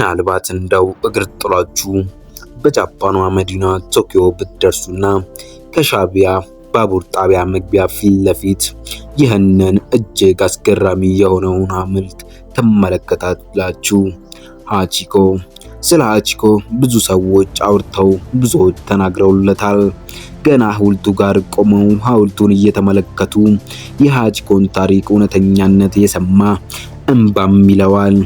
ምናልባት እንደው እግር ጥሏችሁ በጃፓኗ መዲና ቶኪዮ ብትደርሱና ከሻቢያ ባቡር ጣቢያ መግቢያ ፊት ለፊት ይህንን እጅግ አስገራሚ የሆነውን ሐውልት ትመለከታላችሁ። ሃቺኮ። ስለ ሃቺኮ ብዙ ሰዎች አውርተው ብዙዎች ተናግረውለታል። ገና ሐውልቱ ጋር ቆመው ሐውልቱን እየተመለከቱ የሃቺኮን ታሪክ እውነተኛነት የሰማ እንባም ይለዋል።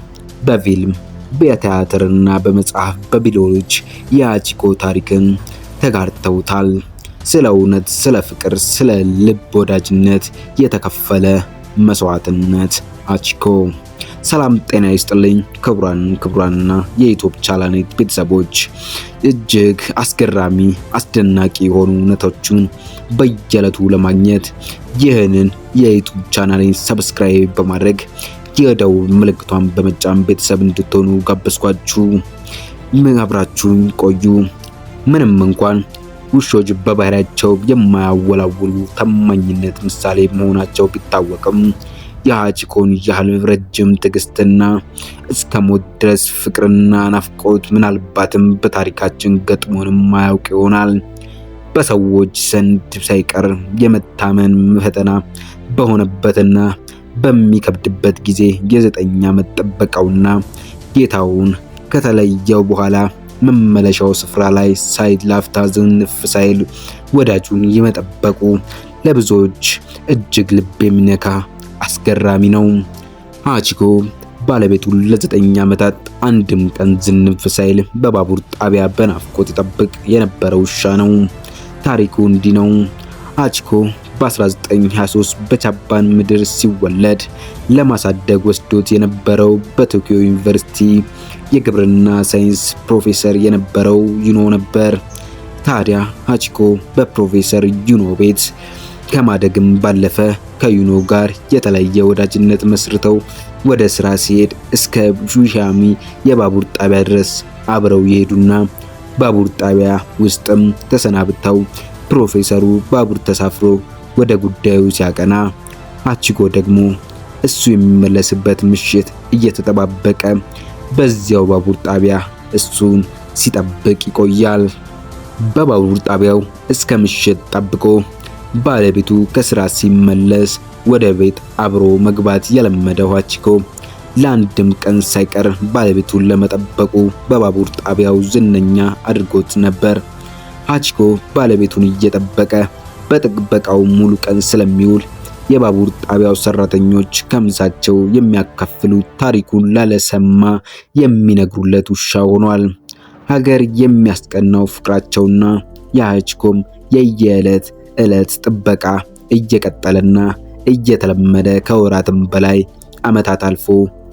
በፊልም በቲያትርና በመጽሐፍ በቢሊዮኖች የሃቺኮ ታሪክን ተጋርተውታል። ስለ እውነት፣ ስለ ፍቅር፣ ስለ ልብ ወዳጅነት የተከፈለ መስዋዕትነት ሃቺኮ። ሰላም ጤና ይስጥልኝ ክቡራንና የዩቲዩብ ቻናሌ ቤተሰቦች፣ እጅግ አስገራሚ አስደናቂ የሆኑ እውነቶችን በየዕለቱ ለማግኘት ይህንን የዩቲዩብ ቻናሌን ሰብስክራይብ በማድረግ የደውል ምልክቷን በመጫን ቤተሰብ እንድትሆኑ ጋበዝኳችሁ። አብራችሁን ቆዩ። ምንም እንኳን ውሾች በባህሪያቸው የማያወላውሉ ታማኝነት ምሳሌ መሆናቸው ቢታወቅም የሃቺኮን ያህል ረጅም ትዕግስትና እስከ ሞት ድረስ ፍቅርና ናፍቆት ምናልባትም በታሪካችን ገጥሞንም ማያውቅ ይሆናል። በሰዎች ዘንድ ሳይቀር የመታመን ፈተና በሆነበትና በሚከብድበት ጊዜ የ9 ዓመት ጥበቃውና ጌታውን ከተለየው በኋላ መመለሻው ስፍራ ላይ ላፍታ ዝንፍ ሳይል ወዳጁን የመጠበቁ ለብዙዎች እጅግ ልብ የሚነካ አስገራሚ ነው። ሃቺኮ ባለቤቱን ለ9 ዓመታት አንድም ቀን ዝንፍ ሳይል በባቡር ጣቢያ በናፍቆት ይጠብቅ የነበረ ውሻ ነው። ታሪኩ እንዲህ ነው። ሃቺኮ በ1923 በጃፓን ምድር ሲወለድ ለማሳደግ ወስዶት የነበረው በቶኪዮ ዩኒቨርሲቲ የግብርና ሳይንስ ፕሮፌሰር የነበረው ዩኖ ነበር። ታዲያ ሃቺኮ በፕሮፌሰር ዩኖ ቤት ከማደግም ባለፈ ከዩኖ ጋር የተለየ ወዳጅነት መስርተው ወደ ስራ ሲሄድ እስከ ጁሻሚ የባቡር ጣቢያ ድረስ አብረው የሄዱና ባቡር ጣቢያ ውስጥም ተሰናብተው ፕሮፌሰሩ ባቡር ተሳፍሮ ወደ ጉዳዩ ሲያቀና ሃቺኮ ደግሞ እሱ የሚመለስበት ምሽት እየተጠባበቀ በዚያው ባቡር ጣቢያ እሱን ሲጠብቅ ይቆያል። በባቡር ጣቢያው እስከ ምሽት ጠብቆ ባለቤቱ ከስራ ሲመለስ ወደ ቤት አብሮ መግባት የለመደው ሃቺኮ ለአንድም ቀን ሳይቀር ባለቤቱን ለመጠበቁ በባቡር ጣቢያው ዝነኛ አድርጎት ነበር። ሃቺኮ ባለቤቱን እየጠበቀ በጥበቃው ሙሉ ቀን ስለሚውል የባቡር ጣቢያው ሰራተኞች ከምሳቸው የሚያካፍሉት ታሪኩን ላለሰማ የሚነግሩለት ውሻ ሆኗል። ሀገር የሚያስቀናው ፍቅራቸውና የሃቺኮም የየዕለት ጥበቃ እየቀጠለና እየተለመደ ከወራትም በላይ ዓመታት አልፎ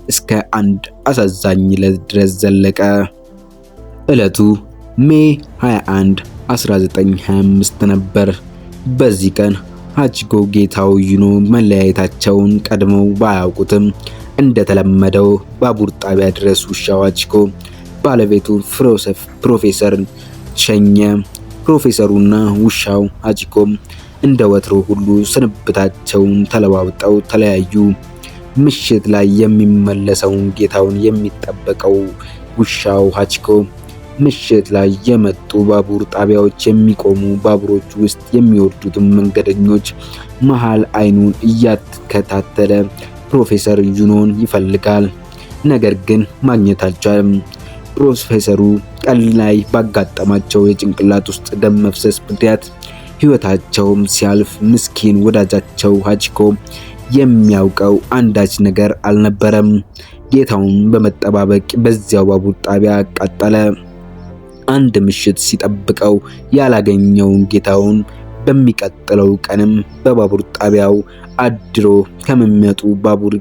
እስከ አንድ አሳዛኝ ዕለት ድረስ ዘለቀ። ዕለቱ ሜይ 21 1925 ነበር። በዚህ ቀን ሃቺኮ ጌታው ዩኖ መለያየታቸውን ቀድመው ባያውቁትም እንደተለመደው ባቡር ጣቢያ ድረስ ውሻው ሃቺኮ ባለቤቱ ፕሮፌሰር ሸኘ። ፕሮፌሰሩና ውሻው ሃቺኮም እንደ ወትሮ ሁሉ ስንብታቸውን ተለዋውጠው ተለያዩ። ምሽት ላይ የሚመለሰውን ጌታውን የሚጠበቀው ውሻው ሃቺኮ ምሽት ላይ የመጡ ባቡር ጣቢያዎች የሚቆሙ ባቡሮች ውስጥ የሚወርዱትን መንገደኞች መሃል አይኑን እያተከታተለ ፕሮፌሰር ዩኖን ይፈልጋል። ነገር ግን ማግኘት አልቻለም። ፕሮፌሰሩ ቀን ላይ ባጋጠማቸው የጭንቅላት ውስጥ ደም መፍሰስ ምክንያት ሕይወታቸውም ሲያልፍ ምስኪን ወዳጃቸው ሃቺኮ የሚያውቀው አንዳች ነገር አልነበረም። ጌታውን በመጠባበቅ በዚያው ባቡር ጣቢያ ቀጠለ። አንድ ምሽት ሲጠብቀው ያላገኘውን ጌታውን በሚቀጥለው ቀንም በባቡር ጣቢያው አድሮ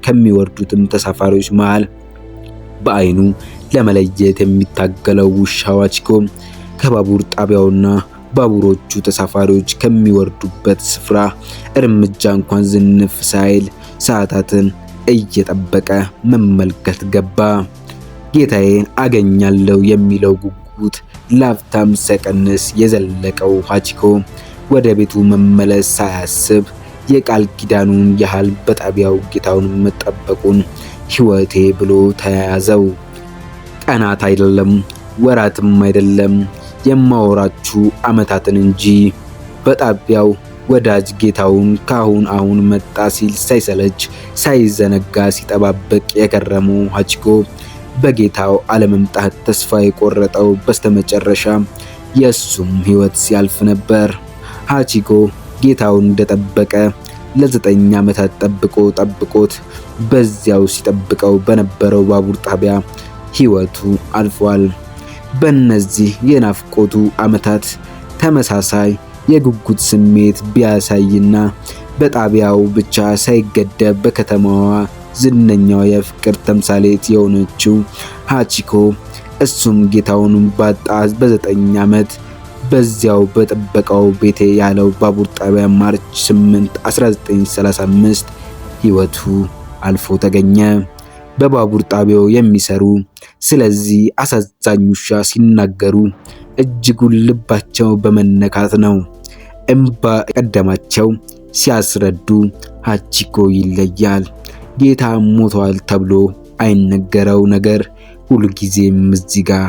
ከሚወርዱትም ተሳፋሪዎች መሃል በአይኑ ለመለየት የሚታገለው ውሻው ሃቺኮ ከባቡር ጣቢያውና ባቡሮቹ ተሳፋሪዎች ከሚወርዱበት ስፍራ እርምጃ እንኳን ዝንፍ ሳይል ሰዓታትን እየጠበቀ መመልከት ገባ። ጌታዬን አገኛለሁ የሚለው ጉጉት ላፍታም ሳይቀንስ የዘለቀው ሃቺኮ ወደ ቤቱ መመለስ ሳያስብ የቃል ኪዳኑን ያህል በጣቢያው ጌታውን መጠበቁን ሕይወቴ ብሎ ተያያዘው። ቀናት አይደለም፣ ወራትም አይደለም፣ የማወራችሁ ዓመታትን እንጂ። በጣቢያው ወዳጅ ጌታውን ካሁን አሁን መጣ ሲል ሳይሰለች ሳይዘነጋ ሲጠባበቅ የከረመው ሀቺኮ በጌታው አለመምጣት ተስፋ የቆረጠው በስተመጨረሻ የሱም ሕይወት ሲያልፍ ነበር። ሀቺኮ ጌታውን እንደጠበቀ ለ9 ዓመታት ጠብቆት በዚያው ሲጠብቀው በነበረው ባቡር ጣቢያ ሕይወቱ አልፏል። በእነዚህ የናፍቆቱ ዓመታት ተመሳሳይ የጉጉት ስሜት ቢያሳይና በጣቢያው ብቻ ሳይገደብ በከተማዋ ዝነኛው የፍቅር ተምሳሌት የሆነችው ሀቺኮ እሱም ጌታውን ባጣ በ9 ዓመት በዚያው በጠበቀው ቤቴ ያለው ባቡር ጣቢያ ማርች 8 1935 ሕይወቱ አልፎ ተገኘ። በባቡር ጣቢያው የሚሰሩ ስለዚህ አሳዛኝ ውሻ ሲናገሩ እጅጉን ልባቸው በመነካት ነው። እምባ ቀደማቸው ሲያስረዱ ሀቺኮ ይለያል። ጌታ ሞቷል ተብሎ አይነገረው ነገር ሁልጊዜም እዚህ ጋር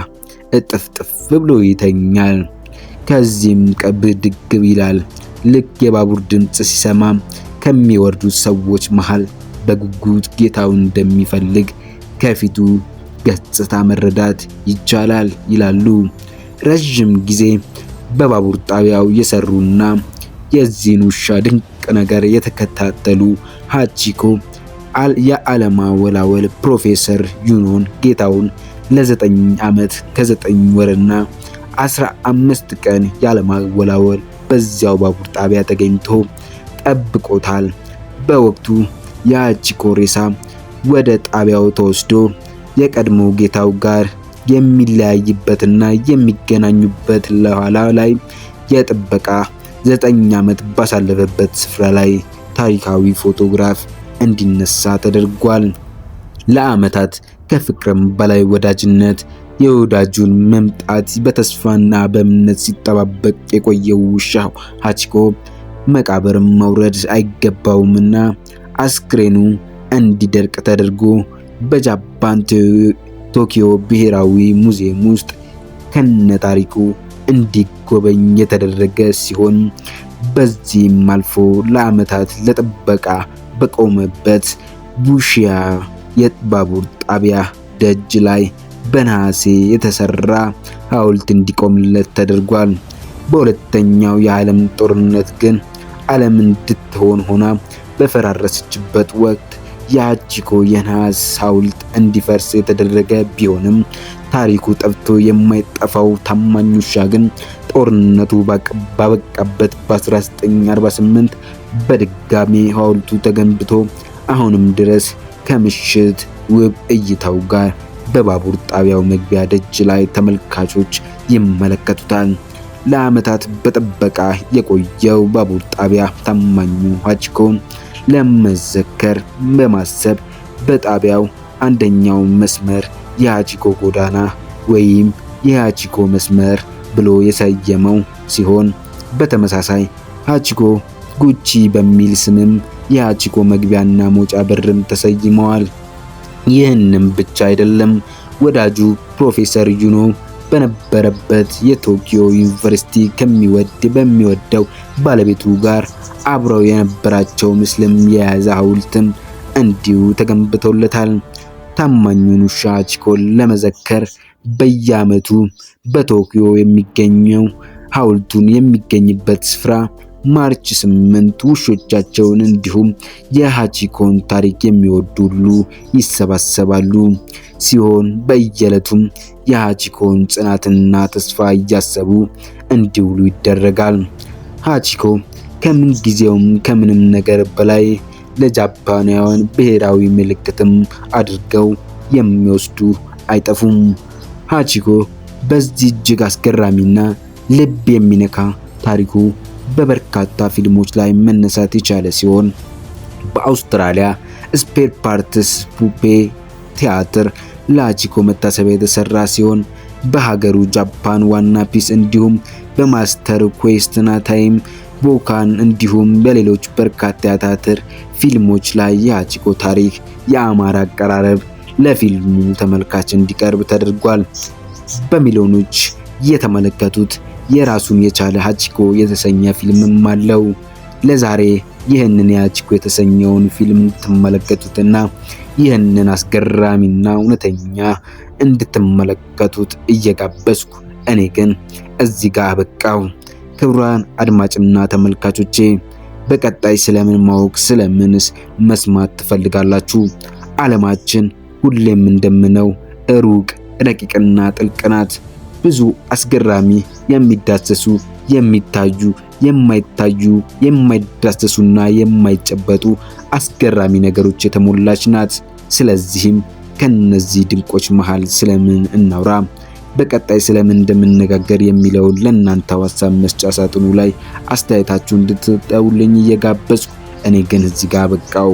እጥፍጥፍ ብሎ ይተኛል። ከዚህም ብድግ ይላል። ልክ የባቡር ድምፅ ሲሰማ ከሚወርዱት ሰዎች መሃል በጉጉት ጌታውን እንደሚፈልግ ከፊቱ ገጽታ መረዳት ይቻላል ይላሉ። ረጅም ጊዜ በባቡር ጣቢያው የሰሩና የዚህን ውሻ ድንቅ ነገር የተከታተሉ ሀቺኮ የአለማወላወል ፕሮፌሰር ዩኖን ጌታውን ለ9 ዓመት ከ9 ወርና 15 ቀን ያለማወላወል በዚያው ባቡር ጣቢያ ተገኝቶ ጠብቆታል። በወቅቱ የሀቺኮ ሬሳ ወደ ጣቢያው ተወስዶ የቀድሞ ጌታው ጋር የሚለያይበትና የሚገናኙበት ለኋላ ላይ የጥበቃ 9 ዓመት ባሳለፈበት ስፍራ ላይ ታሪካዊ ፎቶግራፍ እንዲነሳ ተደርጓል። ለዓመታት ከፍቅርም በላይ ወዳጅነት የወዳጁን መምጣት በተስፋና በእምነት ሲጠባበቅ የቆየው ውሻ ሀቺኮ መቃብርም መውረድ አይገባውምና አስክሬኑ እንዲደርቅ ተደርጎ በጃፓን ቶኪዮ ብሔራዊ ሙዚየም ውስጥ ከነ ታሪኩ እንዲጎበኝ የተደረገ ሲሆን በዚህም አልፎ ለዓመታት ለጥበቃ በቆመበት ቡሺያ የባቡር ጣቢያ ደጅ ላይ በነሐሴ የተሰራ ሐውልት እንዲቆምለት ተደርጓል። በሁለተኛው የዓለም ጦርነት ግን ዓለም እንድትሆን ሆና በፈራረሰችበት ወቅት የሀቺኮ የነሐስ ሐውልት እንዲፈርስ የተደረገ ቢሆንም ታሪኩ ጠፍቶ የማይጠፋው ታማኝ ውሻ ግን ጦርነቱ ባበቃበት በ1948 በድጋሚ ሐውልቱ ተገንብቶ አሁንም ድረስ ከምሽት ውብ እይታው ጋር በባቡር ጣቢያው መግቢያ ደጅ ላይ ተመልካቾች ይመለከቱታል። ለዓመታት በጥበቃ የቆየው ባቡር ጣቢያ ታማኙ ሀቺኮ ለመዘከር በማሰብ በጣቢያው አንደኛው መስመር የሀቺኮ ጎዳና ወይም የሀቺኮ መስመር ብሎ የሰየመው ሲሆን በተመሳሳይ ሀቺኮ ጉቺ በሚል ስምም የሀቺኮ መግቢያና መውጫ በርም ተሰይመዋል። ይህንም ብቻ አይደለም። ወዳጁ ፕሮፌሰር ዩኖ በነበረበት የቶኪዮ ዩኒቨርሲቲ በሚወደው ባለቤቱ ጋር አብረው የነበራቸው ምስልም የያዘ ሐውልትም እንዲሁ ተገንብቶለታል። ታማኙን ውሻ ሀቺኮን ለመዘከር በየዓመቱ በቶኪዮ የሚገኘው ሐውልቱን የሚገኝበት ስፍራ ማርች 8 ውሾቻቸውን እንዲሁም የሀቺኮን ታሪክ የሚወዱ ሁሉ ይሰባሰባሉ ሲሆን በየዕለቱም የሀቺኮን ጽናትና ተስፋ እያሰቡ እንዲውሉ ይደረጋል። ሀቺኮ ከምን ጊዜውም ከምንም ነገር በላይ ለጃፓናውያን ብሔራዊ ምልክትም አድርገው የሚወስዱ አይጠፉም። ሀቺኮ በዚህ እጅግ አስገራሚና ልብ የሚነካ ታሪኩ በበርካታ ፊልሞች ላይ መነሳት የቻለ ሲሆን በአውስትራሊያ ስፔር ፓርትስ ፑፔ ቲያትር ለሀቺኮ መታሰቢያ የተሰራ ሲሆን በሀገሩ ጃፓን ዋና ፒስ እንዲሁም በማስተር ኩዌስትና ታይም ቦካን እንዲሁም በሌሎች በርካታ የቲያትር ፊልሞች ላይ የሀቺኮ ታሪክ የአማራ አቀራረብ ለፊልሙ ተመልካች እንዲቀርብ ተደርጓል። በሚሊዮኖች የተመለከቱት የራሱን የቻለ ሃቺኮ የተሰኘ ፊልምም አለው። ለዛሬ ይህንን የሃቺኮ የተሰኘውን ፊልም እንድትመለከቱትና ይህንን አስገራሚና እውነተኛ እንድትመለከቱት እየጋበዝኩ እኔ ግን እዚህ ጋር አበቃው። ክቡራን አድማጭና ተመልካቾቼ በቀጣይ ስለምን ማወቅ ስለምንስ መስማት ትፈልጋላችሁ? ዓለማችን ሁሌም እንደምነው ሩቅ ረቂቅና ጥልቅ ናት። ብዙ አስገራሚ የሚዳሰሱ የሚታዩ የማይታዩ የማይዳሰሱና የማይጨበጡ አስገራሚ ነገሮች የተሞላች ናት። ስለዚህም ከነዚህ ድንቆች መሃል ስለምን እናውራ? በቀጣይ ስለምን እንደምንነጋገር የሚለውን ለእናንተ ሐሳብ መስጫ ሳጥኑ ላይ አስተያየታችሁን እንድትተውልኝ እየጋበዝኩ እኔ ግን እዚህ ጋር በቃው።